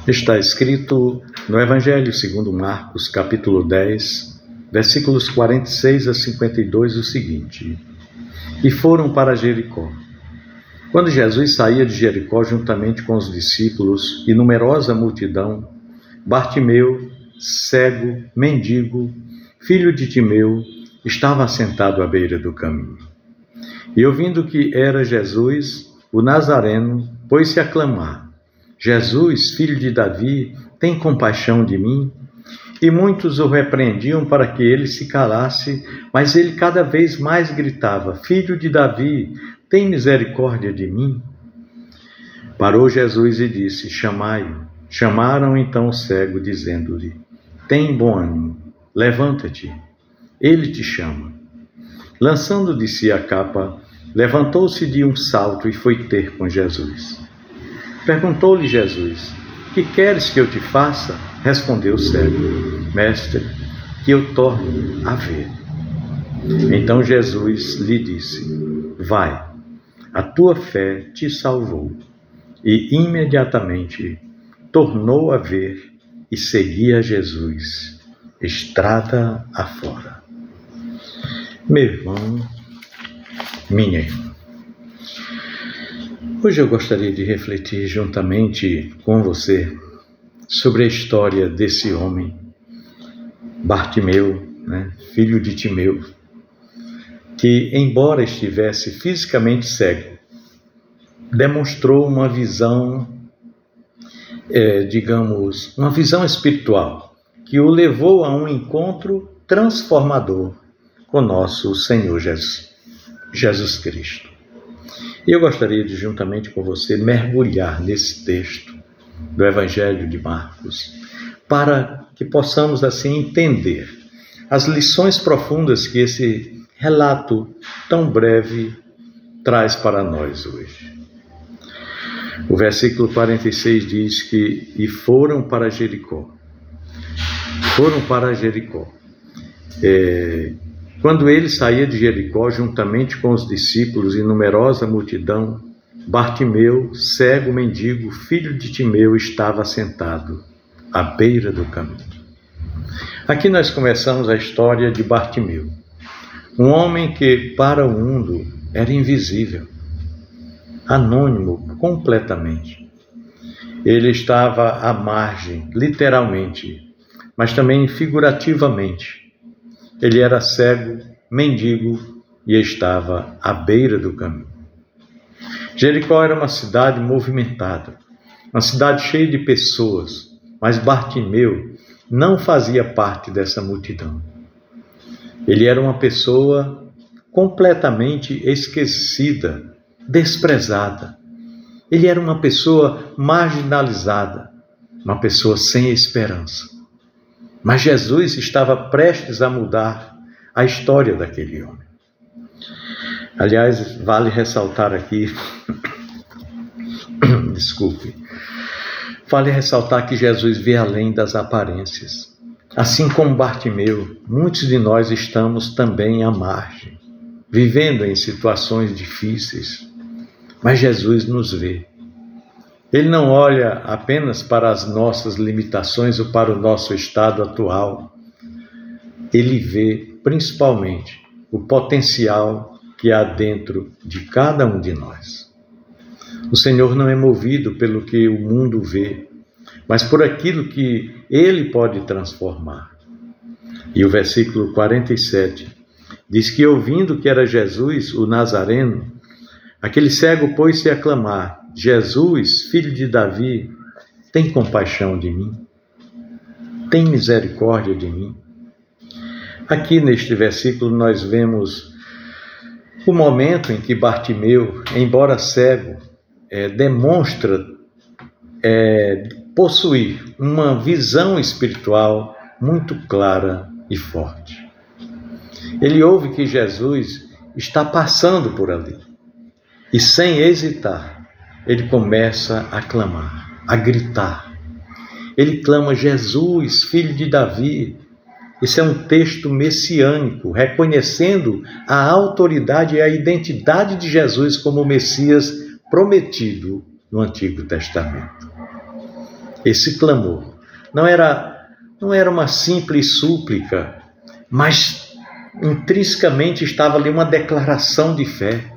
Está escrito no Evangelho segundo Marcos, capítulo 10, versículos 46 a 52, o seguinte: E foram para Jericó. Quando Jesus saía de Jericó juntamente com os discípulos e numerosa multidão, Bartimeu, cego, mendigo, filho de Timeu, estava assentado à beira do caminho. E ouvindo que era Jesus, o Nazareno, pôs-se a clamar: Jesus, filho de Davi, tem compaixão de mim? E muitos o repreendiam para que ele se calasse, mas ele cada vez mais gritava: Filho de Davi, tem misericórdia de mim? Parou Jesus e disse: Chamai-o. Chamaram então o cego, dizendo-lhe: Tem bom ânimo, levanta-te, ele te chama. Lançando de si a capa, levantou-se de um salto e foi ter com Jesus. Perguntou-lhe Jesus: Que queres que eu te faça? Respondeu o cego: Mestre, que eu torne a ver. Então Jesus lhe disse: Vai, a tua fé te salvou. E imediatamente tornou a ver e seguia Jesus, estrada afora. Meu irmão, minha irmã, hoje eu gostaria de refletir juntamente com você sobre a história desse homem, Bartimeu, filho de Timeu, que, embora estivesse fisicamente cego, demonstrou uma visão, uma visão espiritual, que o levou a um encontro transformador com nosso Senhor Jesus Cristo. E eu gostaria de, juntamente com você, mergulhar nesse texto do Evangelho de Marcos, para que possamos, assim, entender as lições profundas que esse relato tão breve traz para nós hoje. O versículo 46 diz que e foram para Jericó. Foram para Jericó. Quando ele saía de Jericó, juntamente com os discípulos e numerosa multidão, Bartimeu, cego mendigo, filho de Timeu, estava sentado à beira do caminho. Aqui nós começamos a história de Bartimeu, um homem que para o mundo era invisível, anônimo completamente. Ele estava à margem, literalmente, mas também figurativamente. Ele era cego, mendigo e estava à beira do caminho. Jericó era uma cidade movimentada, uma cidade cheia de pessoas, mas Bartimeu não fazia parte dessa multidão. Ele era uma pessoa completamente esquecida, desprezada. Ele era uma pessoa marginalizada, uma pessoa sem esperança. Mas Jesus estava prestes a mudar a história daquele homem. Aliás, vale ressaltar aqui, vale ressaltar que Jesus vê além das aparências. Assim como Bartimeu, muitos de nós estamos também à margem, vivendo em situações difíceis, mas Jesus nos vê. Ele não olha apenas para as nossas limitações ou para o nosso estado atual. Ele vê, principalmente, o potencial que há dentro de cada um de nós. O Senhor não é movido pelo que o mundo vê, mas por aquilo que Ele pode transformar. E o versículo 47 diz que, ouvindo que era Jesus, o Nazareno, aquele cego pôs-se a clamar: Jesus, filho de Davi, tem compaixão de mim? Tem misericórdia de mim? Aqui neste versículo nós vemos o momento em que Bartimeu, embora cego, demonstra possuir uma visão espiritual muito clara e forte. Ele ouve que Jesus está passando por ali e, sem hesitar, ele começa a clamar, a gritar. Ele clama: Jesus, filho de Davi. Esse é um texto messiânico, reconhecendo a autoridade e a identidade de Jesus como o Messias prometido no Antigo Testamento. Esse clamor não era uma simples súplica, mas intrinsecamente estava ali uma declaração de fé.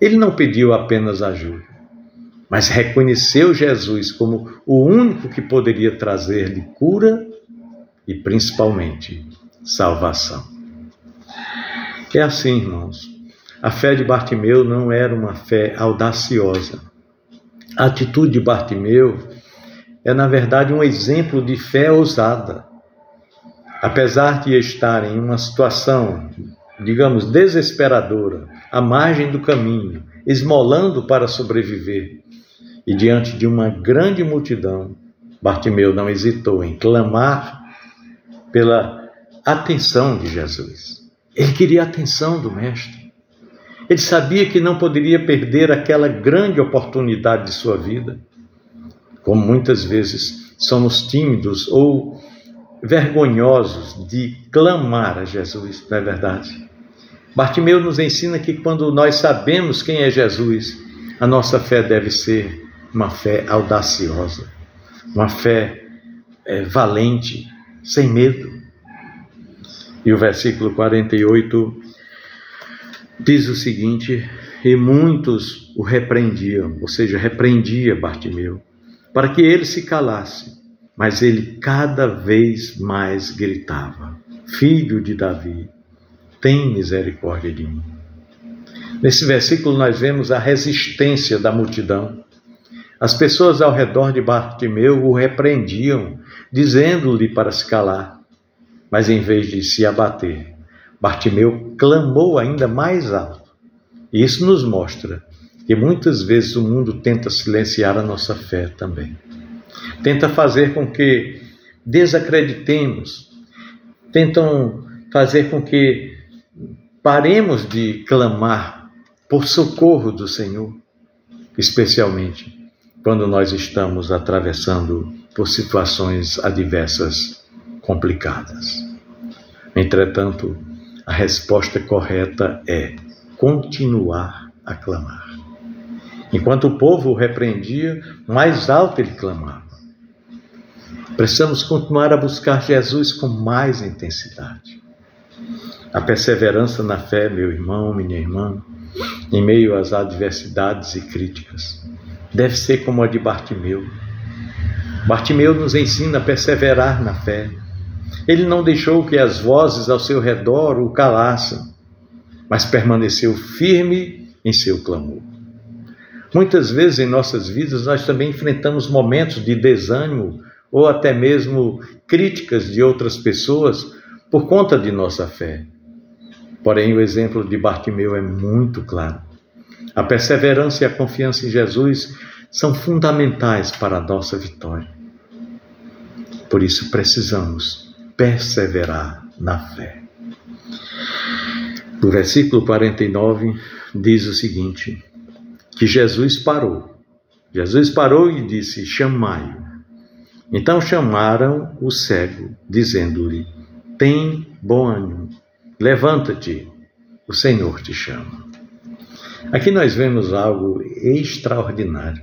Ele não pediu apenas ajuda, mas reconheceu Jesus como o único que poderia trazer-lhe cura e principalmente salvação. É assim, irmãos. A fé de Bartimeu não era uma fé audaciosa. A atitude de Bartimeu é, na verdade, um exemplo de fé ousada. Apesar de estar em uma situação, digamos, desesperadora, à margem do caminho, esmolando para sobreviver, e diante de uma grande multidão, Bartimeu não hesitou em clamar pela atenção de Jesus. Ele queria a atenção do Mestre. Ele sabia que não poderia perder aquela grande oportunidade de sua vida. Como muitas vezes somos tímidos ou vergonhosos de clamar a Jesus, não é verdade? Bartimeu nos ensina que quando nós sabemos quem é Jesus, a nossa fé deve ser uma fé audaciosa, uma fé valente, sem medo. E o versículo 48 diz o seguinte: e muitos o repreendiam, ou seja, repreendia Bartimeu, para que ele se calasse. Mas ele cada vez mais gritava: Filho de Davi, tem misericórdia de mim. Nesse versículo nós vemos a resistência da multidão. As pessoas ao redor de Bartimeu o repreendiam, dizendo-lhe para se calar. Mas em vez de se abater, Bartimeu clamou ainda mais alto. E isso nos mostra que muitas vezes o mundo tenta silenciar a nossa fé também. Tenta fazer com que desacreditemos, tentam fazer com que paremos de clamar por socorro do Senhor, especialmente quando nós estamos atravessando por situações adversas complicadas. Entretanto, a resposta correta é continuar a clamar. Enquanto o povo o repreendia, mais alto ele clamava. Precisamos continuar a buscar Jesus com mais intensidade. A perseverança na fé, meu irmão, minha irmã, em meio às adversidades e críticas, deve ser como a de Bartimeu. Bartimeu nos ensina a perseverar na fé. Ele não deixou que as vozes ao seu redor o calassem, mas permaneceu firme em seu clamor. Muitas vezes em nossas vidas nós também enfrentamos momentos de desânimo ou até mesmo críticas de outras pessoas por conta de nossa fé. Porém, o exemplo de Bartimeu é muito claro. A perseverança e a confiança em Jesus são fundamentais para a nossa vitória. Por isso precisamos perseverar na fé. O versículo 49 diz o seguinte, que Jesus parou. Jesus parou e disse: chamai-o. Então chamaram o cego, dizendo-lhe: tem bom ânimo, levanta-te, o Senhor te chama. Aqui nós vemos algo extraordinário.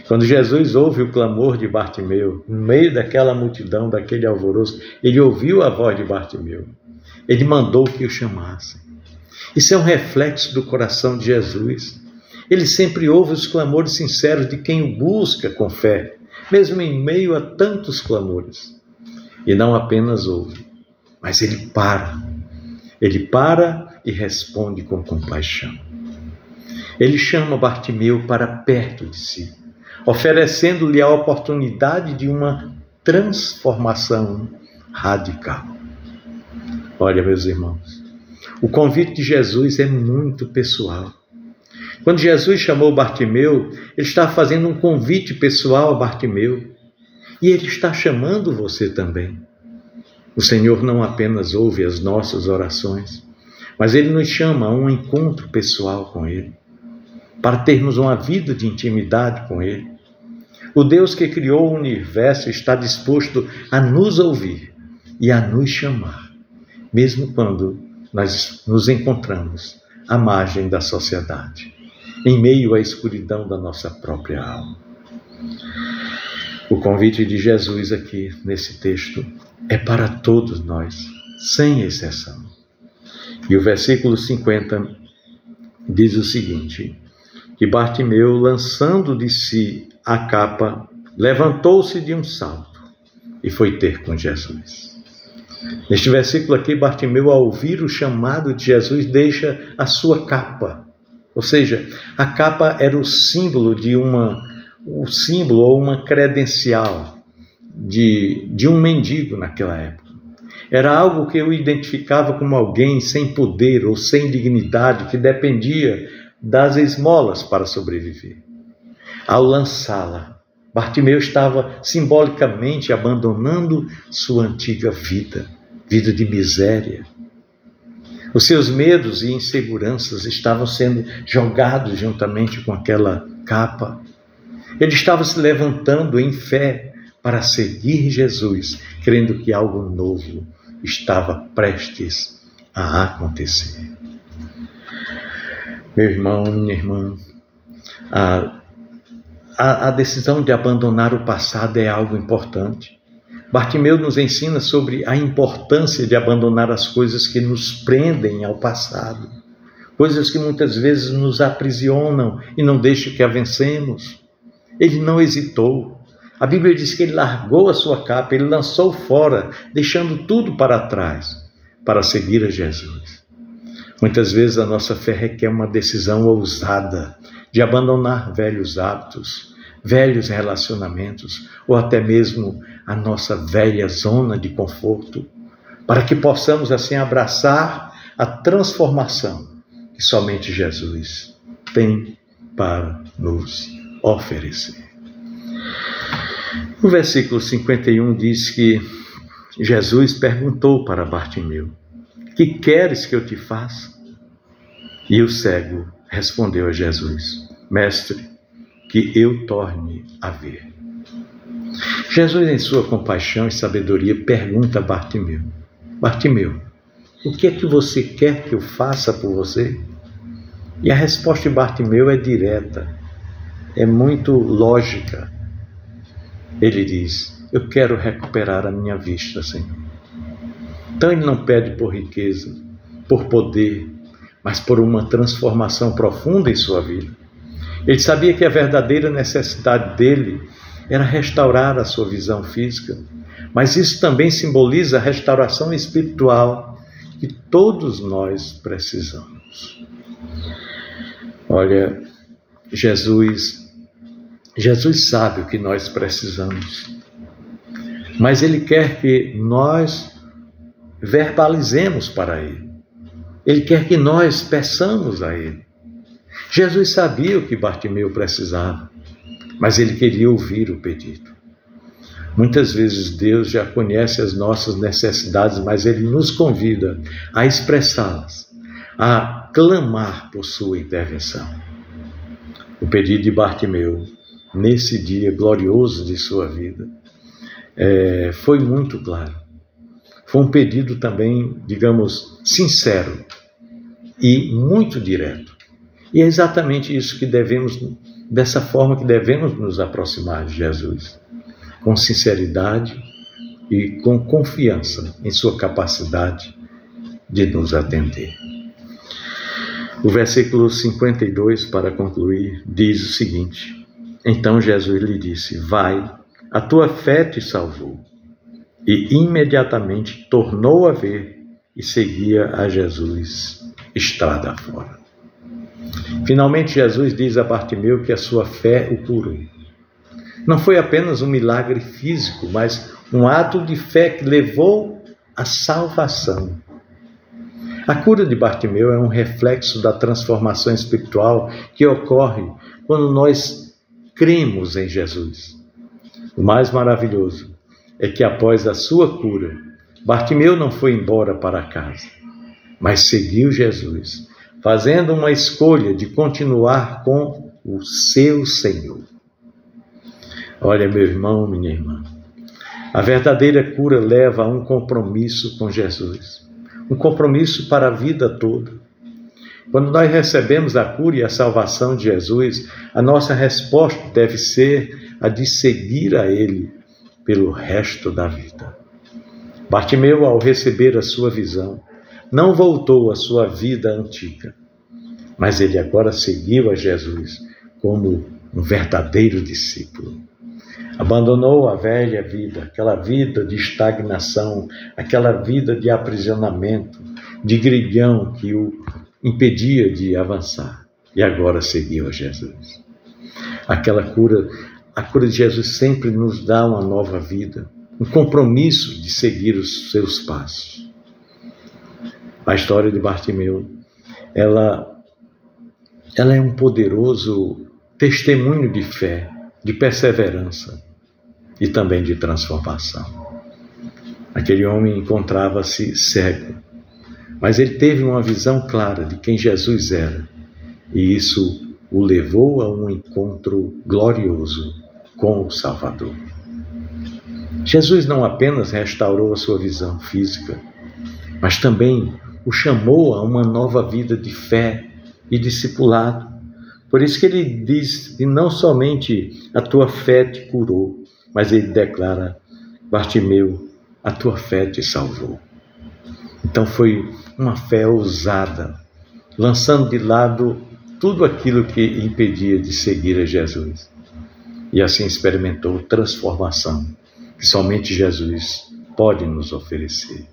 Quando Jesus ouve o clamor de Bartimeu, no meio daquela multidão, daquele alvoroço, ele ouviu a voz de Bartimeu. Ele mandou que o chamassem. Isso é um reflexo do coração de Jesus. Ele sempre ouve os clamores sinceros de quem o busca com fé, mesmo em meio a tantos clamores. E não apenas ouve, mas ele para. Ele para e responde com compaixão. Ele chama Bartimeu para perto de si, oferecendo-lhe a oportunidade de uma transformação radical. Olha, meus irmãos, o convite de Jesus é muito pessoal. Quando Jesus chamou Bartimeu, ele está fazendo um convite pessoal a Bartimeu. E ele está chamando você também. O Senhor não apenas ouve as nossas orações, mas ele nos chama a um encontro pessoal com ele, para termos uma vida de intimidade com ele. O Deus que criou o universo está disposto a nos ouvir e a nos chamar, mesmo quando nós nos encontramos à margem da sociedade, em meio à escuridão da nossa própria alma. O convite de Jesus aqui nesse texto é para todos nós, sem exceção. E o versículo 50 diz o seguinte: que Bartimeu, lançando de si a capa, levantou-se de um salto e foi ter com Jesus. Neste versículo aqui, Bartimeu, ao ouvir o chamado de Jesus, deixa a sua capa. Ou seja, a capa era o símbolo ou uma credencial de um mendigo naquela época. Era algo que eu identificava como alguém sem poder ou sem dignidade, que dependia das esmolas para sobreviver. Ao lançá-la, Bartimeu estava simbolicamente abandonando sua antiga vida de miséria. Os seus medos e inseguranças estavam sendo jogados juntamente com aquela capa. Ele estava se levantando em fé para seguir Jesus, crendo que algo novo estava prestes a acontecer. Meu irmão, minha irmã, a decisão de abandonar o passado é algo importante. Bartimeu nos ensina sobre a importância de abandonar as coisas que nos prendem ao passado, coisas que muitas vezes nos aprisionam e não deixam que a vencemos. Ele não hesitou. A Bíblia diz que ele largou a sua capa, ele lançou fora, deixando tudo para trás, para seguir a Jesus. Muitas vezes a nossa fé requer uma decisão ousada de abandonar velhos hábitos, velhos relacionamentos, ou até mesmo a nossa velha zona de conforto, para que possamos assim abraçar a transformação que somente Jesus tem para nos oferecer. O versículo 51 diz que Jesus perguntou para Bartimeu: que queres que eu te faça? E o cego respondeu a Jesus: Mestre, que eu torne a ver. Jesus, em sua compaixão e sabedoria, pergunta a Bartimeu: Bartimeu, o que é que você quer que eu faça por você? E a resposta de Bartimeu é direta, é muito lógica. Ele diz: eu quero recuperar a minha vista, Senhor. Então ele não pede por riqueza, por poder, mas por uma transformação profunda em sua vida. Ele sabia que a verdadeira necessidade dele era restaurar a sua visão física, mas isso também simboliza a restauração espiritual que todos nós precisamos. Olha, Jesus sabe o que nós precisamos, mas Ele quer que nós verbalizemos para Ele. Ele quer que nós peçamos a Ele. Jesus sabia o que Bartimeu precisava, mas Ele queria ouvir o pedido. Muitas vezes Deus já conhece as nossas necessidades, mas Ele nos convida a expressá-las, a clamar por sua intervenção. O pedido de Bartimeu, nesse dia glorioso de sua vida, foi muito claro. Foi um pedido também, digamos, sincero e muito direto. E é exatamente isso que dessa forma que devemos nos aproximar de Jesus, com sinceridade e com confiança em sua capacidade de nos atender. O versículo 52, para concluir, diz o seguinte: então Jesus lhe disse: vai, a tua fé te salvou. E imediatamente tornou a ver e seguia a Jesus estrada fora. Finalmente Jesus diz a Bartimeu que a sua fé o curou. Não foi apenas um milagre físico, mas um ato de fé que levou à salvação. A cura de Bartimeu é um reflexo da transformação espiritual que ocorre quando nós cremos em Jesus. O mais maravilhoso é que após a sua cura, Bartimeu não foi embora para casa, mas seguiu Jesus, fazendo uma escolha de continuar com o seu Senhor. Olha, meu irmão, minha irmã, a verdadeira cura leva a um compromisso com Jesus, um compromisso para a vida toda. Quando nós recebemos a cura e a salvação de Jesus, a nossa resposta deve ser a de seguir a Ele pelo resto da vida. Bartimeu, ao receber a sua visão, não voltou à sua vida antiga, mas ele agora seguiu a Jesus como um verdadeiro discípulo. Abandonou a velha vida, aquela vida de estagnação, aquela vida de aprisionamento, de grilhão que o impedia de avançar, e agora seguiu a Jesus. A cura de Jesus sempre nos dá uma nova vida, um compromisso de seguir os seus passos. A história de Bartimeu, ela é um poderoso testemunho de fé, de perseverança e também de transformação. Aquele homem encontrava-se cego, mas ele teve uma visão clara de quem Jesus era, e isso o levou a um encontro glorioso com o Salvador. Jesus não apenas restaurou a sua visão física, mas também o chamou a uma nova vida de fé e discipulado. Por isso que ele diz que não somente a tua fé te curou, mas ele declara: Bartimeu, a tua fé te salvou. Então foi uma fé ousada, lançando de lado tudo aquilo que impedia de seguir a Jesus. E assim experimentou transformação que somente Jesus pode nos oferecer.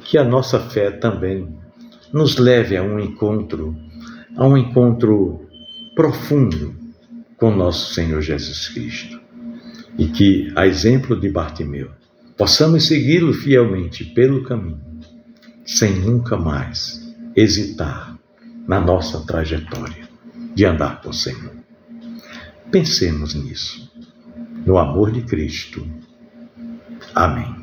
Que a nossa fé também nos leve a um encontro profundo com nosso Senhor Jesus Cristo. E que, a exemplo de Bartimeu, possamos segui-lo fielmente pelo caminho, sem nunca mais hesitar na nossa trajetória de andar com o Senhor. Pensemos nisso, no amor de Cristo. Amém.